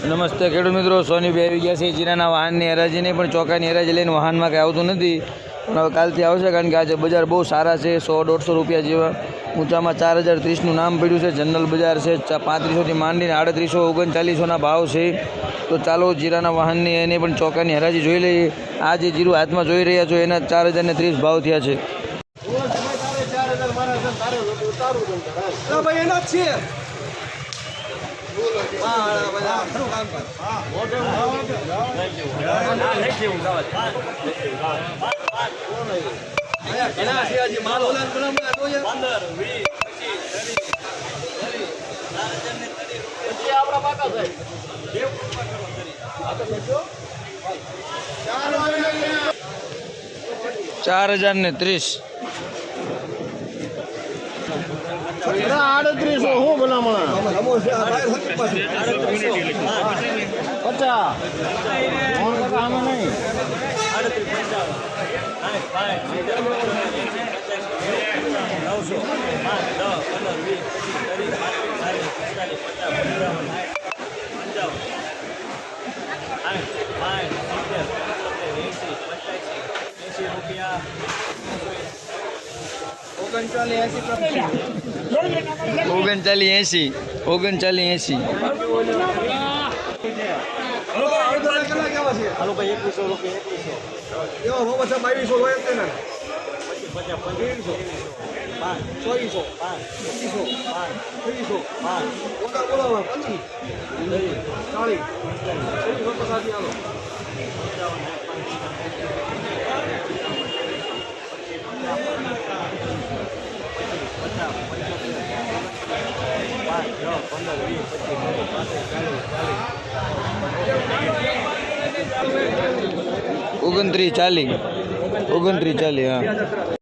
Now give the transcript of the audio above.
નમસ્તે ખેડૂત મિત્રો, સોની ભાઈ આવી ગયા છે જીરાના વાહનની હરાજીને પણ ચોકાની હરાજી લઈને વાહનમાં કંઈ આવતું નથી, પણ હવે કાલથી આવશે કારણ કે આજે બજાર બહુ સારા છે. 100-150 રૂપિયા જેવા ઊંચામાં 4030નું નામ પડ્યું છે. જનરલ બજાર છે 3500થી માંડીને 3839 ભાવ છે. તો ચાલો જીરાના વાહનની એને પણ ચોકાની હરાજી જોઈ લઈએ. આ જે જીરું હાથમાં જોઈ રહ્યા છો એના 4030 ભાવ થયા છે. $4030 38 હું ભલામણ 50 આમાં નહીં $39.80 હાલો ભાઈ 2100 રૂપિયા 2100 એવો બહુ બધા 2200 હોય એમ ને 2940 હા.